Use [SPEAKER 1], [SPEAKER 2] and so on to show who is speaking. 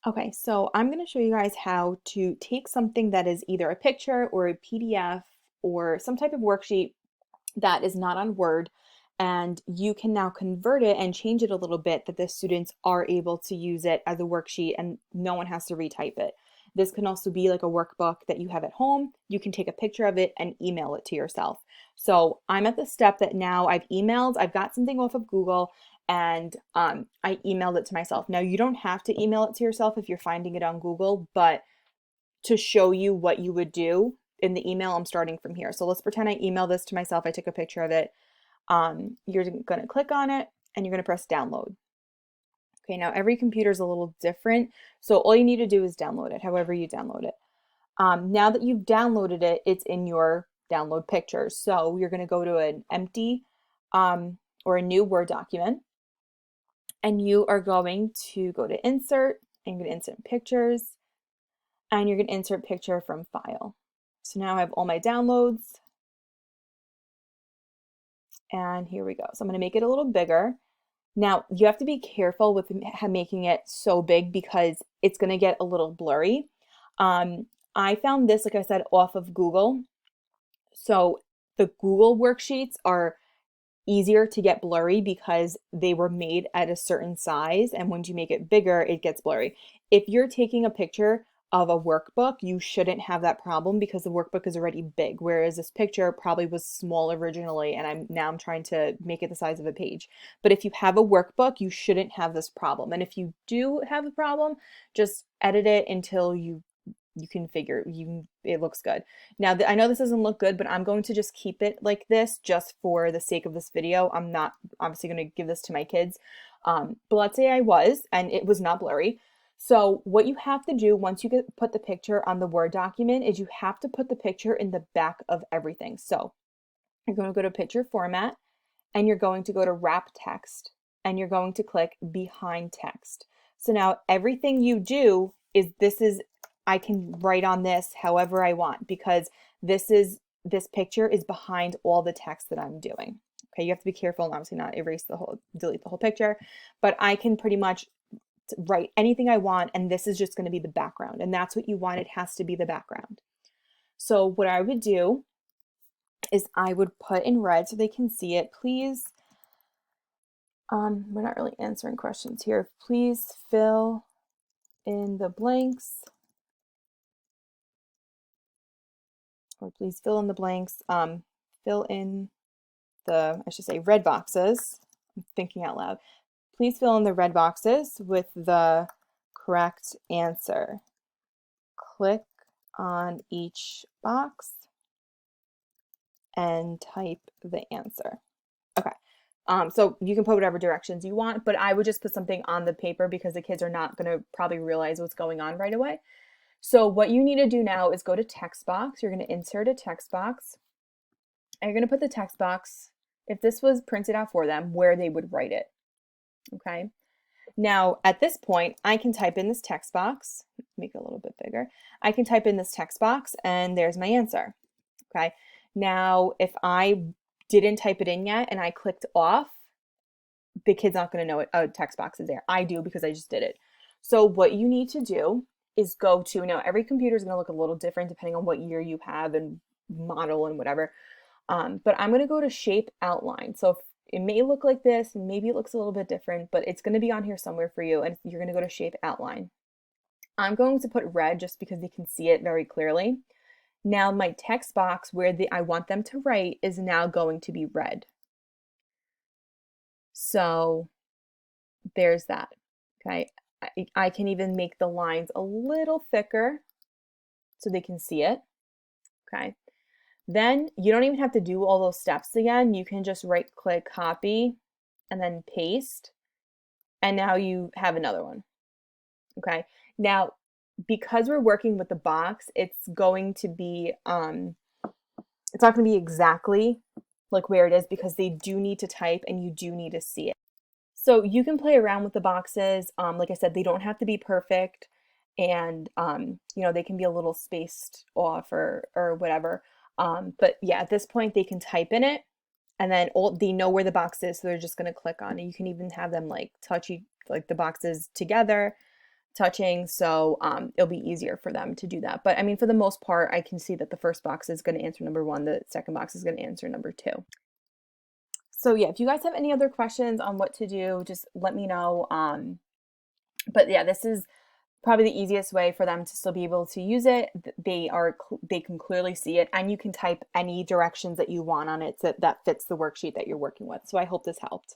[SPEAKER 1] Okay, so I'm going to show you guys how to take something that is either a picture or a PDF or some type of worksheet that is not on Word, and you can now convert it and change it a little bit that the students are able to use it as a worksheet and no one has to retype it. This can also be like a workbook that you have at home. You can take a picture of it and email it to yourself. So I'm at the step that now I've got something off of Google and I emailed it to myself. Now you don't have to email it to yourself if you're finding it on Google, but to show you what you would do in the email, I'm starting from here. So let's pretend I email this to myself. I took a picture of it. You're going to click on it and you're going to press download. Okay, now every computer is a little different. So all you need to do is download it, however you download it. Now that you've downloaded it, it's in your download pictures. So you're going to go to an empty or a new Word document and you are going to go to insert and you're going to insert pictures and you're going to insert picture from file. So now I have all my downloads and here we go. So I'm going to make it a little bigger. Now you have to be careful with making it so big because it's going to get a little blurry. I found this, like I said, off of Google. So the Google worksheets are easier to get blurry because they were made at a certain size, and when you make it bigger, it gets blurry. If you're taking a picture of a workbook, you shouldn't have that problem because the workbook is already big, whereas this picture probably was small originally, and I'm trying to make it the size of a page. But if you have a workbook, you shouldn't have this problem. And if you do have a problem, just edit it until you can figure it looks good. Now I know this doesn't look good, but I'm going to just keep it like this just for the sake of this video. I'm not obviously going to give this to my kids, but let's say I was and it was not blurry. So what you have to do once you put the picture on the Word document is you have to put the picture in the back of everything. So you're going to go to picture format and you're going to go to wrap text and you're going to click behind text. So now everything you do is I can write on this however I want because this picture is behind all the text that I'm doing. Okay, you have to be careful and obviously not delete the whole picture, but I can pretty much write anything I want and this is just going to be the background and that's what you want. It has to be the background. So what I would do is I would put in red so they can see it. Please, we're not really answering questions here. Please fill in the blanks, or please fill in the blanks. Fill in I should say red boxes. I'm thinking out loud. Please fill in the red boxes with the correct answer. Click on each box and type the answer. Okay. So you can put whatever directions you want, but I would just put something on the paper because the kids are not going to probably realize what's going on right away. So what you need to do now is go to text box. You're going to insert a text box and you're going to put the text box, if this was printed out for them, where they would write it. Okay. Now at this point, I can type in this text box, make it a little bit bigger. I can type in this text box and there's my answer. Okay. Now, if I didn't type it in yet and I clicked off, the kid's not going to know a text box is there. I do because I just did it. So what you need to do is go to, now every computer is going to look a little different depending on what year you have and model and whatever. But I'm going to go to shape outline. So it may look like this, and maybe it looks a little bit different, but it's going to be on here somewhere for you. And you're going to go to shape outline. I'm going to put red just because you can see it very clearly. Now my text box where I want them to write is now going to be red. So there's that. Okay. I can even make the lines a little thicker so they can see it. Okay. Then you don't even have to do all those steps again. You can just right click, copy, and then paste. And now you have another one. Okay. Now, because we're working with the box, it's going to be, it's not going to be exactly like where it is because they do need to type and you do need to see it. So you can play around with the boxes. Like I said, they don't have to be perfect and, you know, they can be a little spaced off or whatever. But yeah, at this point they can type in it and then they know where the box is. So they're just going to click on it. You can even have them like touch like the boxes together touching, so it'll be easier for them to do that. But I mean, for the most part, I can see that the first box is going to answer number one, the second box is going to answer number two. So yeah, if you guys have any other questions on what to do, just let me know. But yeah, this is probably the easiest way for them to still be able to use it. They can clearly see it, and you can type any directions that you want on it that fits the worksheet that you're working with. So I hope this helped.